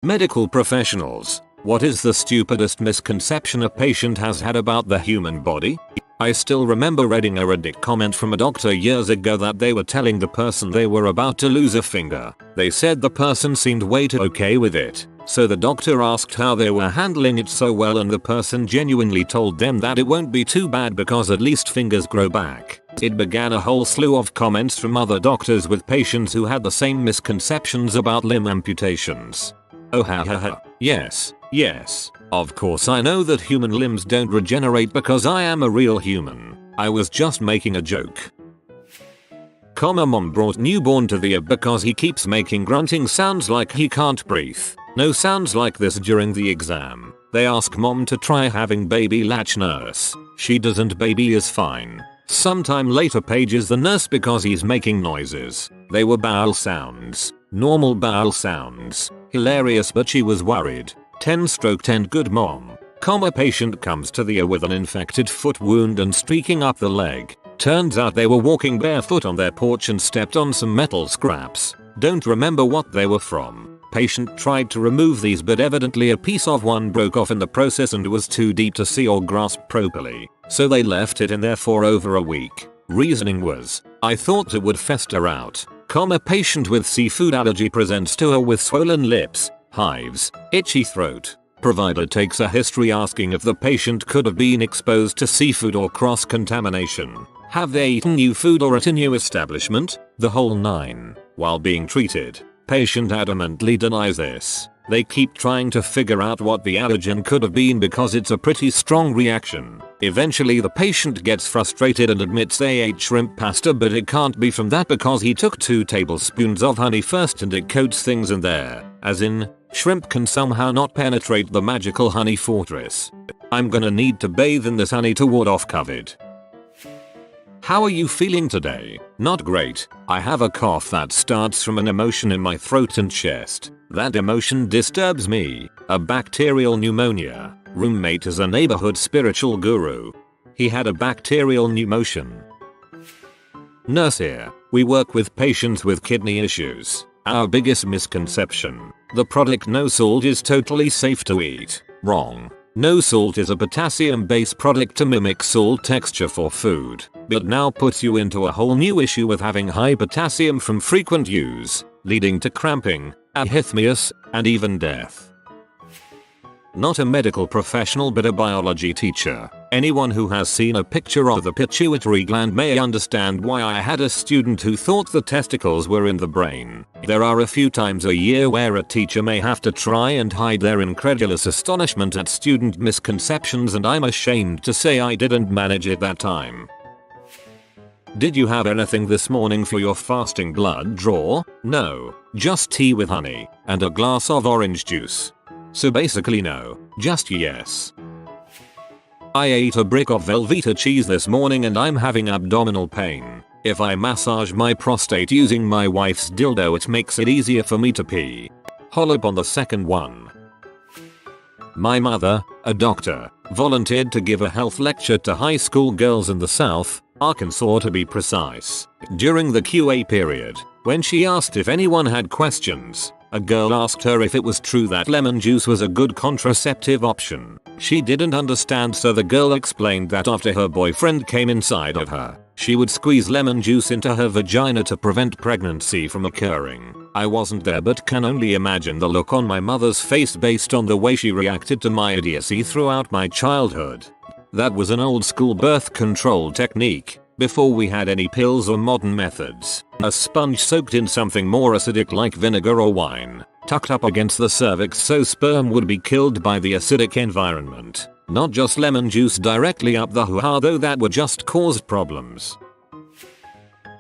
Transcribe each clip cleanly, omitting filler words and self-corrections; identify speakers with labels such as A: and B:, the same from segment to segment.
A: Medical professionals, what is the stupidest misconception a patient has had about the human body? I still remember reading a Reddit comment from a doctor years ago that they were telling the person they were about to lose a finger. They said the person seemed way too okay with it, so the doctor asked how they were handling it so well, and the person genuinely told them that it won't be too bad because at least fingers grow back. It began a whole slew of comments from other doctors with patients who had the same misconceptions about limb amputations. Oh ha ha ha. Yes, of course I know that human limbs don't regenerate because I am a real human. I was just making a joke. Mom brought newborn to the OR because he keeps making grunting sounds like he can't breathe. No sounds like this during the exam. They ask mom to try having baby latch nurse. She doesn't, baby is fine. Sometime later pages the nurse because he's making noises. They were bowel sounds. Normal bowel sounds. Hilarious, but she was worried. 10/10 good mom. Patient comes to the OR with an infected foot wound and streaking up the leg. Turns out they were walking barefoot on their porch and stepped on some metal scraps. Don't remember what they were from. Patient tried to remove these, but evidently a piece of one broke off in the process and was too deep to see or grasp properly. So they left it in there for over a week. Reasoning was, I thought it would fester out. Patient with seafood allergy presents to her with swollen lips, hives, itchy throat. Provider takes a history asking if the patient could have been exposed to seafood or cross-contamination. Have they eaten new food or at a new establishment? The whole nine. While being treated, patient adamantly denies this. They keep trying to figure out what the allergen could have been because it's a pretty strong reaction. Eventually the patient gets frustrated and admits they ate shrimp pasta, but it can't be from that because he took 2 tablespoons of honey first and it coats things in there. As in, shrimp can somehow not penetrate the magical honey fortress. I'm gonna need to bathe in this honey to ward off COVID. How are you feeling today? Not great. I have a cough that starts from an emotion in my throat and chest. That emotion disturbs me. A bacterial pneumonia. Roommate is a neighborhood spiritual guru. He had a bacterial pneumotion. Nurse here. We work with patients with kidney issues. Our biggest misconception. The product no salt is totally safe to eat. Wrong. No salt is a potassium-based product to mimic salt texture for food, but now puts you into a whole new issue with having high potassium from frequent use, leading to cramping, arrhythmias, and even death. Not a medical professional but a biology teacher. Anyone who has seen a picture of the pituitary gland may understand why I had a student who thought the testicles were in the brain. There are a few times a year where a teacher may have to try and hide their incredulous astonishment at student misconceptions, and I'm ashamed to say I didn't manage it that time. Did you have anything this morning for your fasting blood draw? No, just tea with honey and a glass of orange juice. So basically no, just yes. I ate a brick of Velveeta cheese this morning and I'm having abdominal pain. If I massage my prostate using my wife's dildo, it makes it easier for me to pee. Hop on the second one. My mother, a doctor, volunteered to give a health lecture to high school girls in the South, Arkansas to be precise. During the QA period, when she asked if anyone had questions, a girl asked her if it was true that lemon juice was a good contraceptive option. She didn't understand, so the girl explained that after her boyfriend came inside of her, she would squeeze lemon juice into her vagina to prevent pregnancy from occurring. I wasn't there but can only imagine the look on my mother's face based on the way she reacted to my idiocy throughout my childhood. That was an old school birth control technique. Before we had any pills or modern methods, a sponge soaked in something more acidic like vinegar or wine, tucked up against the cervix so sperm would be killed by the acidic environment. Not just lemon juice directly up the hoo-ha, though that would just cause problems.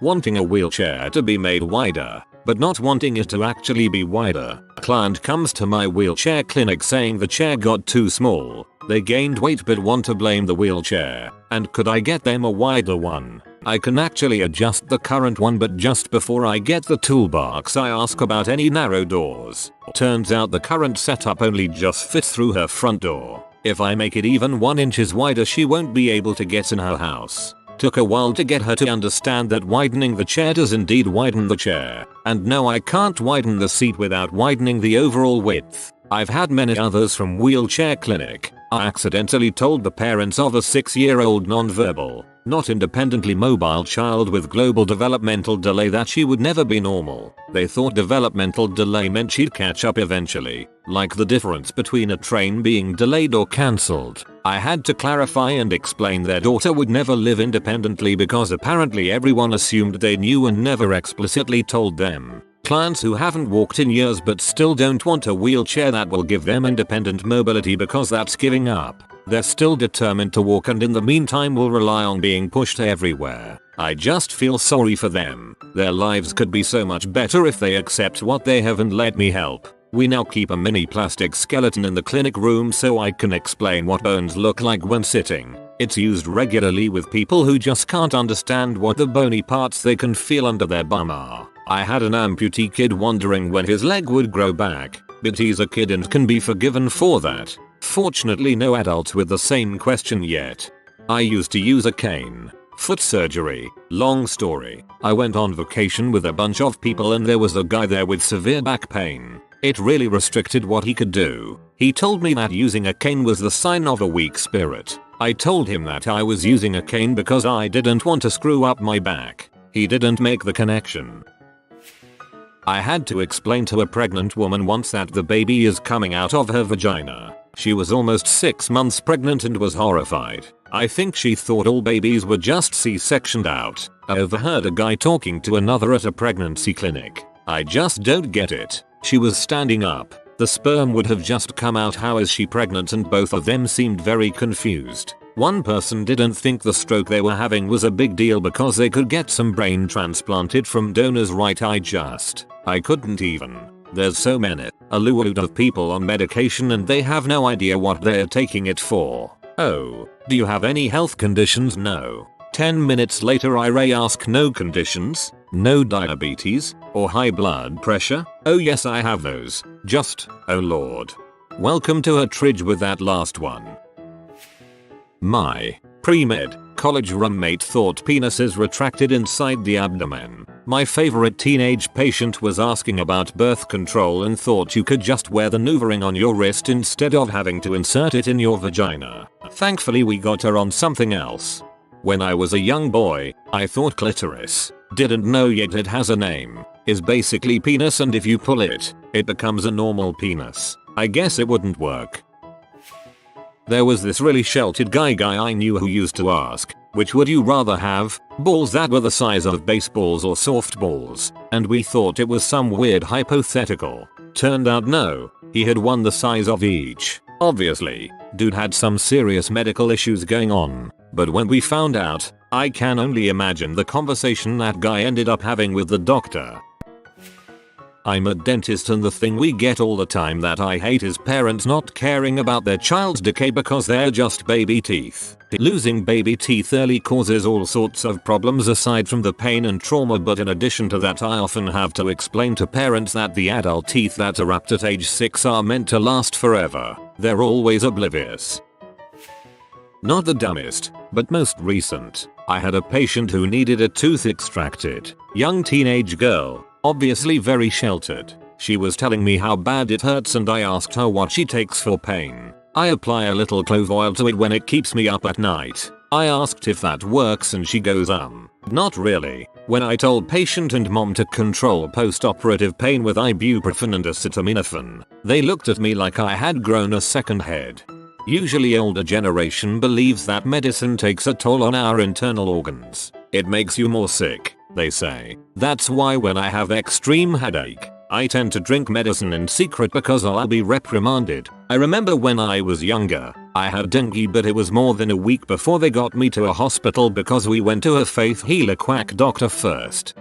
A: Wanting a wheelchair to be made wider, but not wanting it to actually be wider. A client comes to my wheelchair clinic saying the chair got too small. They gained weight but want to blame the wheelchair. And could I get them a wider one? I can actually adjust the current one, but just before I get the toolbox I ask about any narrow doors. Turns out the current setup only just fits through her front door. If I make it even 1 inch wider she won't be able to get in her house. Took a while to get her to understand that widening the chair does indeed widen the chair. And no, I can't widen the seat without widening the overall width. I've had many others from wheelchair clinic. I accidentally told the parents of a 6-year-old non-verbal, not independently mobile child with global developmental delay that she would never be normal. They thought developmental delay meant she'd catch up eventually, like the difference between a train being delayed or cancelled. I had to clarify and explain their daughter would never live independently because apparently everyone assumed they knew and never explicitly told them. Clients who haven't walked in years but still don't want a wheelchair that will give them independent mobility because that's giving up. They're still determined to walk and in the meantime will rely on being pushed everywhere. I just feel sorry for them. Their lives could be so much better if they accept what they have and let me help. We now keep a mini plastic skeleton in the clinic room so I can explain what bones look like when sitting. It's used regularly with people who just can't understand what the bony parts they can feel under their bum are. I had an amputee kid wondering when his leg would grow back, but he's a kid and can be forgiven for that. Fortunately no adults with the same question yet. I used to use a cane. Foot surgery. Long story. I went on vacation with a bunch of people and there was a guy there with severe back pain. It really restricted what he could do. He told me that using a cane was the sign of a weak spirit. I told him that I was using a cane because I didn't want to screw up my back. He didn't make the connection. I had to explain to a pregnant woman once that the baby is coming out of her vagina. She was almost 6 months pregnant and was horrified. I think she thought all babies were just C-sectioned out. I overheard a guy talking to another at a pregnancy clinic. I just don't get it. She was standing up. The sperm would have just come out. How is she pregnant? And both of them seemed very confused. One person didn't think the stroke they were having was a big deal because they could get some brain transplanted from donors. Right, I couldn't even. There's so many. A load of people on medication and they have no idea what they're taking it for. Oh, do you have any health conditions? No. 10 minutes later I ask, no conditions? No diabetes? Or high blood pressure? Oh yes, I have those. Just, oh lord. Welcome to a tridge with that last one. My pre-med college roommate thought penises retracted inside the abdomen. My favorite teenage patient was asking about birth control and thought you could just wear the NuvaRing on your wrist instead of having to insert it in your vagina. Thankfully we got her on something else. When I was a young boy, I thought clitoris, didn't know yet it has a name, is basically penis, and if you pull it, it becomes a normal penis. I guess it wouldn't work. There was this really sheltered guy I knew who used to ask, which would you rather have, balls that were the size of baseballs or softballs? And we thought it was some weird hypothetical. Turned out no, he had one the size of each. Obviously, dude had some serious medical issues going on. But when we found out, I can only imagine the conversation that guy ended up having with the doctor. I'm a dentist and the thing we get all the time that I hate is parents not caring about their child's decay because they're just baby teeth. Losing baby teeth early causes all sorts of problems aside from the pain and trauma, but in addition to that I often have to explain to parents that the adult teeth that are up at age 6 are meant to last forever. They're always oblivious. Not the dumbest, but most recent. I had a patient who needed a tooth extracted. Young teenage girl. Obviously very sheltered. She was telling me how bad it hurts and I asked her what she takes for pain. I apply a little clove oil to it when it keeps me up at night. I asked if that works and she goes not really. When I told patient and mom to control post-operative pain with ibuprofen and acetaminophen, they looked at me like I had grown a second head. Usually older generation believes that medicine takes a toll on our internal organs. It makes you more sick, they say. That's why when I have extreme headache, I tend to drink medicine in secret because I'll be reprimanded. I remember when I was younger, I had dengue, but it was more than a week before they got me to a hospital because we went to a faith healer quack doctor first.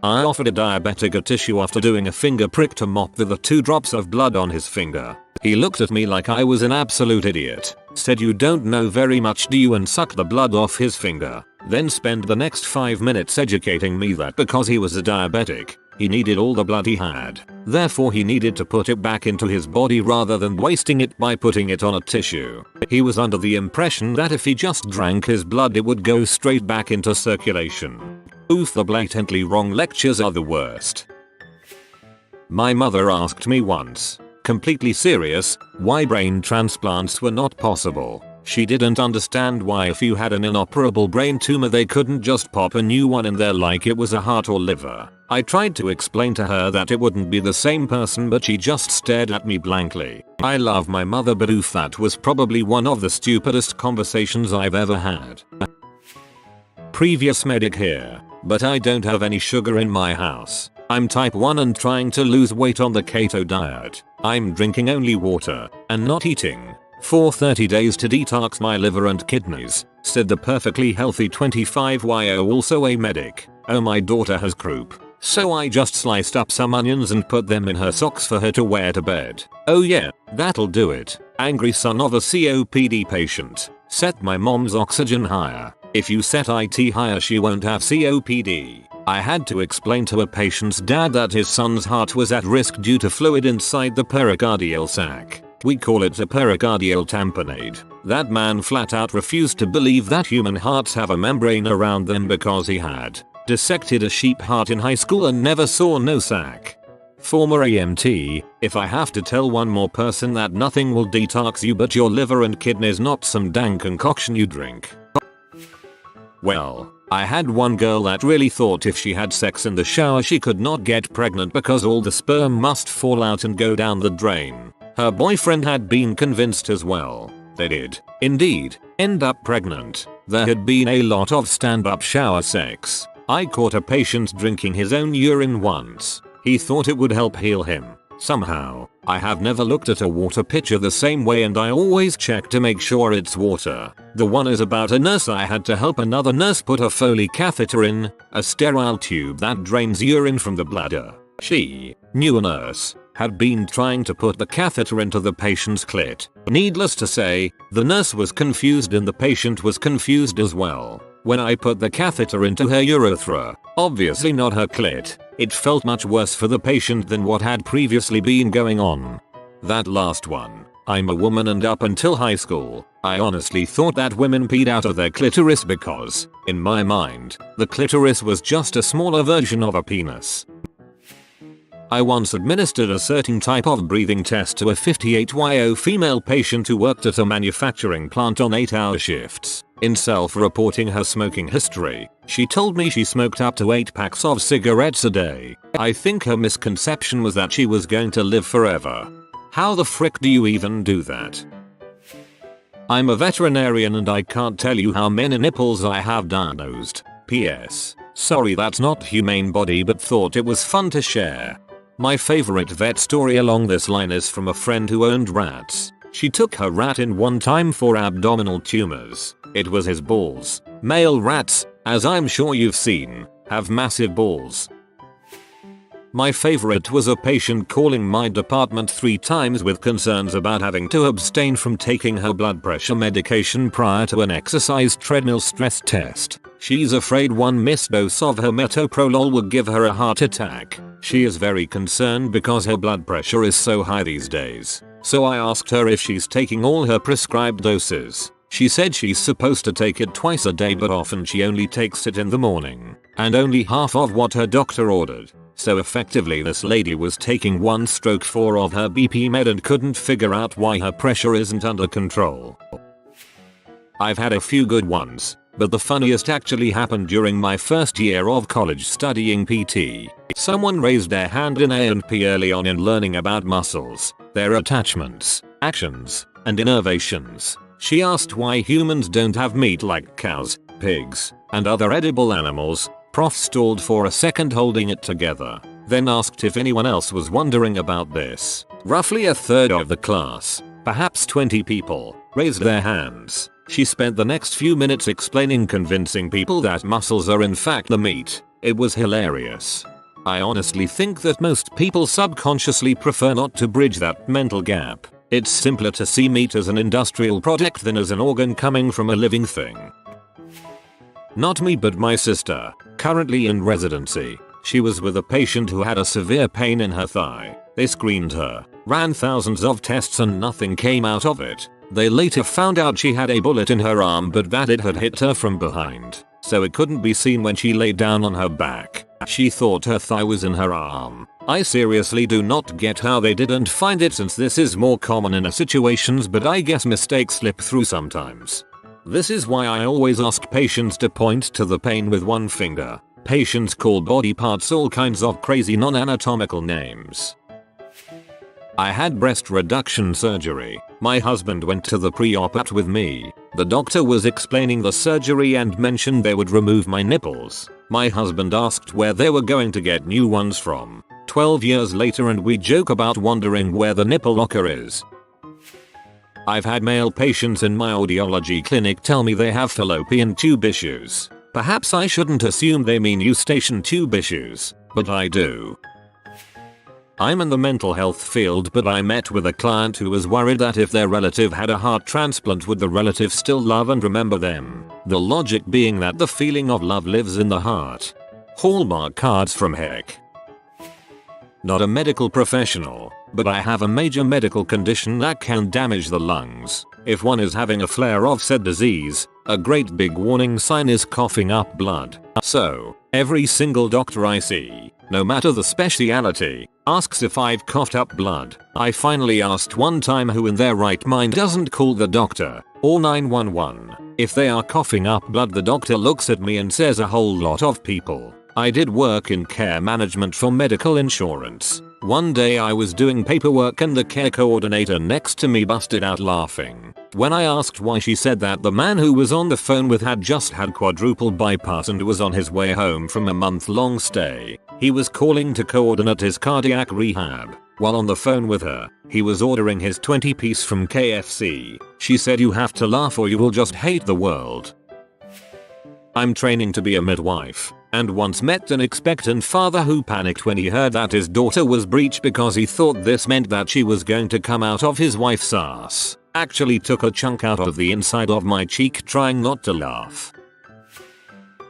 A: I offered a diabetic a tissue after doing a finger prick to mop the 2 drops of blood on his finger. He looked at me like I was an absolute idiot, said you don't know very much do you, and sucked the blood off his finger. Then spent the next 5 minutes educating me that because he was a diabetic, He needed all the blood he had. Therefore he needed to put it back into his body rather than wasting it by putting it on a tissue. He was under the impression that if he just drank his blood it would go straight back into circulation. Oof, the blatantly wrong lectures are the worst. My mother asked me once, completely serious, why brain transplants were not possible. She didn't understand why if you had an inoperable brain tumor they couldn't just pop a new one in there like it was a heart or liver. I tried to explain to her that it wouldn't be the same person, but she just stared at me blankly. I love my mother, but oof, that was probably one of the stupidest conversations I've ever had. Previous medic here, but I don't have any sugar in my house. I'm type 1 and trying to lose weight on the keto diet. I'm drinking only water and not eating for 30 days to detox my liver and kidneys, said the perfectly healthy 25-year-old, also a medic. Oh, my daughter has croup, so I just sliced up some onions and put them in her socks for her to wear to bed. Oh yeah, that'll do it. Angry son of a COPD patient. Set my mom's oxygen higher. If you set IT higher she won't have COPD. I had to explain to a patient's dad that his son's heart was at risk due to fluid inside the pericardial sac. We call it a pericardial tamponade. That man flat out refused to believe that human hearts have a membrane around them because he had dissected a sheep heart in high school and never saw no sac. Former EMT, if I have to tell one more person that nothing will detox you but your liver and kidneys, not some dang concoction you drink. Well, I had one girl that really thought if she had sex in the shower she could not get pregnant because all the sperm must fall out and go down the drain. Her boyfriend had been convinced as well. They did, indeed, end up pregnant. There had been a lot of stand-up shower sex. I caught a patient drinking his own urine once. He thought it would help heal him. Somehow, I have never looked at a water pitcher the same way, and I always check to make sure it's water. The one is about a nurse. I had to help another nurse put a Foley catheter in, a sterile tube that drains urine from the bladder. She, new nurse, had been trying to put the catheter into the patient's clit. Needless to say, the nurse was confused and the patient was confused as well. When I put the catheter into her urethra, obviously not her clit, it felt much worse for the patient than what had previously been going on. That last one. I'm a woman, and up until high school, I honestly thought that women peed out of their clitoris because, in my mind, the clitoris was just a smaller version of a penis. I once administered a certain type of breathing test to a 58-year-old female patient who worked at a manufacturing plant on 8-hour shifts. In self-reporting her smoking history, she told me she smoked up to 8 packs of cigarettes a day. I think her misconception was that she was going to live forever. How the frick do you even do that? I'm a veterinarian and I can't tell you how many nipples I have diagnosed. P.S. Sorry that's not humane body, but thought it was fun to share. My favorite vet story along this line is from a friend who owned rats. She took her rat in one time for abdominal tumors. It was his balls. Male rats, as I'm sure you've seen, have massive balls. My favorite was a patient calling my department 3 times with concerns about having to abstain from taking her blood pressure medication prior to an exercise treadmill stress test. She's afraid one misdose of her metoprolol would give her a heart attack. She is very concerned because her blood pressure is so high these days. So I asked her if she's taking all her prescribed doses. She said she's supposed to take it twice a day, but often she only takes it in the morning, and only half of what her doctor ordered. So effectively this lady was taking 1/4 of her BP med and couldn't figure out why her pressure isn't under control. I've had a few good ones, but the funniest actually happened during my first year of college studying PT. Someone raised their hand in A&P early on in learning about muscles, their attachments, actions, and innervations. She asked why humans don't have meat like cows, pigs, and other edible animals. Prof stalled for a second holding it together, then asked if anyone else was wondering about this. Roughly a third of the class, perhaps 20 people, raised their hands. She spent the next few minutes explaining, convincing people that muscles are in fact the meat. It was hilarious. I honestly think that most people subconsciously prefer not to bridge that mental gap. It's simpler to see meat as an industrial product than as an organ coming from a living thing. Not me, but my sister, currently in residency. She was with a patient who had a severe pain in her thigh. They screened her, ran thousands of tests and nothing came out of it. They later found out she had a bullet in her arm but that it had hit her from behind, so it couldn't be seen when she lay down on her back. She thought her thigh was in her arm. I seriously do not get how they didn't find it since this is more common in situations, but I guess mistakes slip through sometimes. This is why I always ask patients to point to the pain with one finger. Patients call body parts all kinds of crazy non-anatomical names. I had breast reduction surgery. My husband went to the pre-op with me. The doctor was explaining the surgery and mentioned they would remove my nipples. My husband asked where they were going to get new ones from. 12 years later and we joke about wondering where the nipple locker is. I've had male patients in my audiology clinic tell me they have fallopian tube issues. Perhaps I shouldn't assume they mean eustachian tube issues, but I do. I'm in the mental health field, but I met with a client who was worried that if their relative had a heart transplant, would the relative still love and remember them? The logic being that the feeling of love lives in the heart. Hallmark cards from heck. Not a medical professional, but I have a major medical condition that can damage the lungs. If one is having a flare of said disease, a great big warning sign is coughing up blood. So, every single doctor I see, no matter the speciality, asks if I've coughed up blood. I finally asked one time who in their right mind doesn't call the doctor or 911 if they are coughing up blood. The doctor looks at me and says a whole lot of people. I did work in care management for medical insurance. One day I was doing paperwork and the care coordinator next to me busted out laughing. When I asked why, she said that the man who was on the phone with had just had quadruple bypass and was on his way home from a month-long stay. He was calling to coordinate his cardiac rehab. While on the phone with her, he was ordering his 20-piece from KFC. She said, "You have to laugh or you will just hate the world." I'm training to be a midwife, and once met an expectant father who panicked when he heard that his daughter was breech because he thought this meant that she was going to come out of his wife's ass. Actually took a chunk out of the inside of my cheek, trying not to laugh.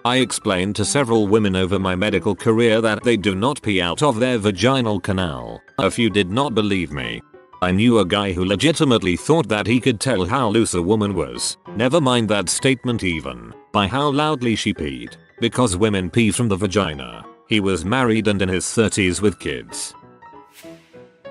A: I explained to several women over my medical career that they do not pee out of their vaginal canal. A few did not believe me. I knew a guy who legitimately thought that he could tell how loose a woman was, never mind that statement, even by how loudly she peed, because women pee from the vagina. He was married and in his 30s with kids.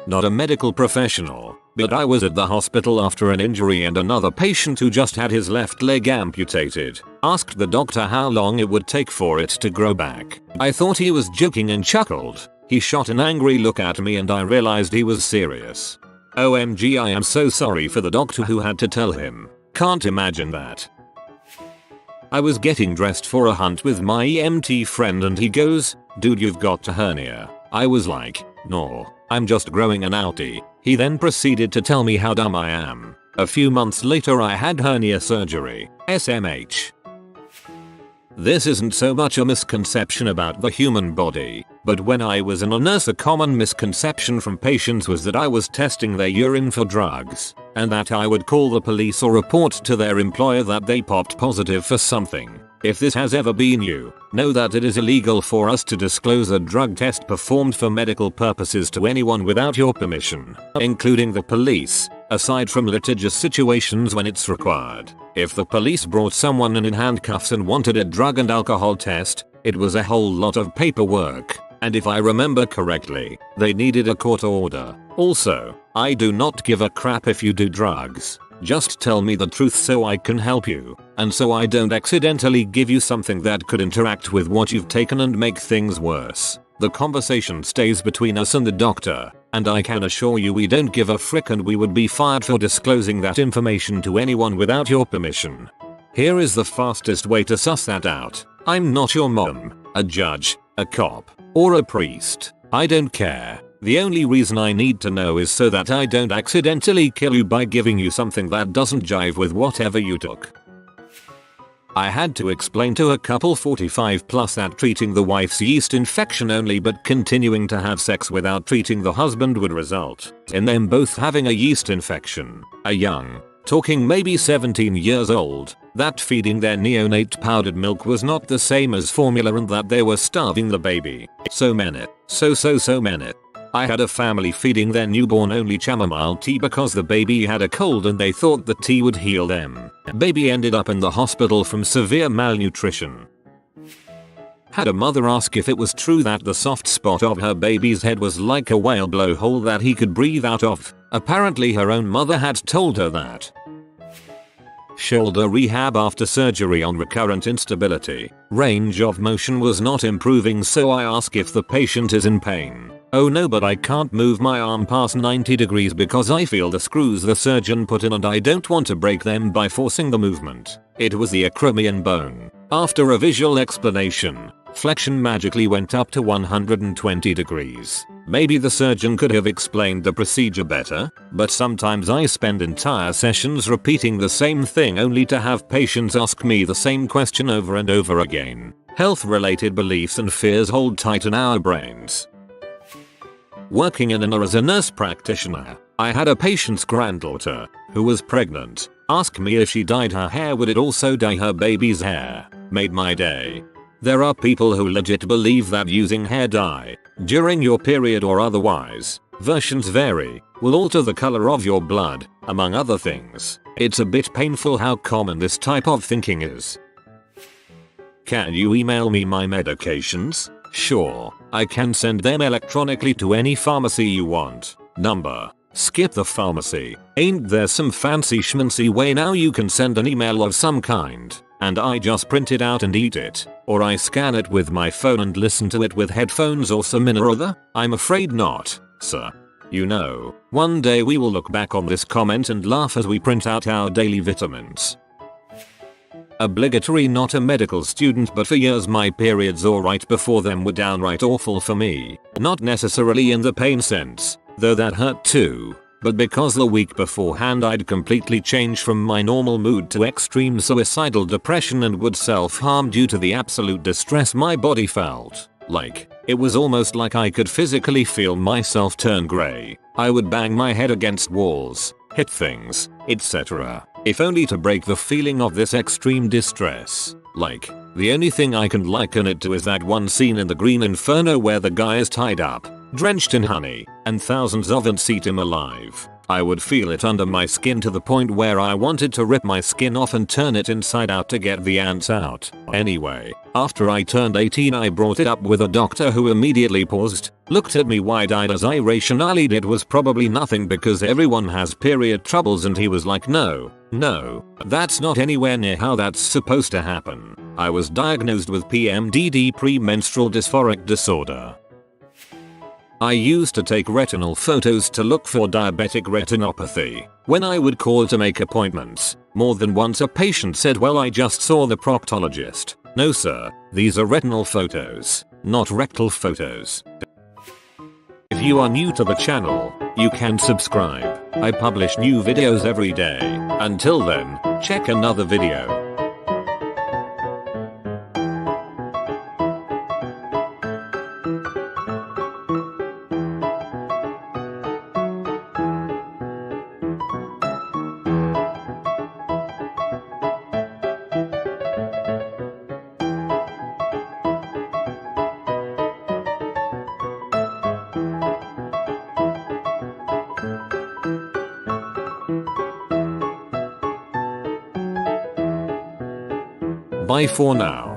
A: Not a medical professional, but I was at the hospital after an injury and another patient who just had his left leg amputated asked the doctor how long it would take for it to grow back. I thought he was joking and chuckled. He shot an angry look at me and I realized he was serious. OMG, I am so sorry for the doctor who had to tell him. Can't imagine that. I was getting dressed for a hunt with my EMT friend and he goes, "Dude, you've got a hernia." I was like, "No, I'm just growing an outie." He then proceeded to tell me how dumb I am. A few months later I had hernia surgery, SMH. This isn't so much a misconception about the human body, but when I was a nurse, a common misconception from patients was that I was testing their urine for drugs, and that I would call the police or report to their employer that they popped positive for something. If this has ever been you, know that it is illegal for us to disclose a drug test performed for medical purposes to anyone without your permission, including the police, aside from litigious situations when it's required. If the police brought someone in handcuffs and wanted a drug and alcohol test, it was a whole lot of paperwork, and if I remember correctly, they needed a court order. Also, I do not give a crap if you do drugs. Just tell me the truth so I can help you, and so I don't accidentally give you something that could interact with what you've taken and make things worse. The conversation stays between us and the doctor, and I can assure you we don't give a frick and we would be fired for disclosing that information to anyone without your permission. Here is the fastest way to suss that out. I'm not your mom, a judge, a cop, or a priest. I don't care. The only reason I need to know is so that I don't accidentally kill you by giving you something that doesn't jive with whatever you took. I had to explain to a couple 45 plus that treating the wife's yeast infection only but continuing to have sex without treating the husband would result in them both having a yeast infection. A young, talking maybe 17 years old, that feeding their neonate powdered milk was not the same as formula and that they were starving the baby. So many. So many. I had a family feeding their newborn only chamomile tea because the baby had a cold and they thought the tea would heal them. Baby ended up in the hospital from severe malnutrition. Had a mother ask if it was true that the soft spot of her baby's head was like a whale blowhole that he could breathe out of. Apparently her own mother had told her that. Shoulder rehab after surgery on recurrent instability. Range of motion was not improving, so I ask if the patient is in pain. Oh no, but I can't move my arm past 90 degrees because I feel the screws the surgeon put in and I don't want to break them by forcing the movement. It was the acromion bone. After a visual explanation, flexion magically went up to 120 degrees. Maybe the surgeon could have explained the procedure better, but sometimes I spend entire sessions repeating the same thing only to have patients ask me the same question over and over again. Health-related beliefs and fears hold tight in our brains. Working in an ER as a nurse practitioner, I had a patient's granddaughter, who was pregnant, ask me if she dyed her hair would it also dye her baby's hair. Made my day. There are people who legit believe that using hair dye, during your period or otherwise, versions vary, will alter the color of your blood, among other things. It's a bit painful how common this type of thinking is. Can you email me my medications? Sure, I can send them electronically to any pharmacy you want. Number. Skip the pharmacy. Ain't there some fancy schmancy way now you can send an email of some kind, and I just print it out and eat it, or I scan it with my phone and listen to it with headphones or some or other? I'm afraid not, sir. You know, one day we will look back on this comment and laugh as we print out our daily vitamins. Obligatory, not a medical student, but for years my periods or right before them were downright awful for me. Not necessarily in the pain sense, though that hurt too, but because the week beforehand I'd completely changed from my normal mood to extreme suicidal depression and would self-harm due to the absolute distress my body felt. Like, it was almost like I could physically feel myself turn grey. I would bang my head against walls, hit things, etc. if only to break the feeling of this extreme distress. Like, the only thing I can liken it to is that one scene in the Green Inferno where the guy is tied up, drenched in honey, and thousands of ants eat him alive. I would feel it under my skin to the point where I wanted to rip my skin off and turn it inside out to get the ants out. Anyway, after I turned 18 I brought it up with a doctor who immediately paused, looked at me wide-eyed as I rationalized it was probably nothing because everyone has period troubles, and he was like, no, that's not anywhere near how that's supposed to happen. I was diagnosed with PMDD, premenstrual dysphoric disorder. I used to take retinal photos to look for diabetic retinopathy. When I would call to make appointments, more than once a patient said, well, I just saw the proctologist. No sir, these are retinal photos, not rectal photos. If you are new to the channel, you can subscribe. I publish new videos every day. Until then, check another video. Bye for now.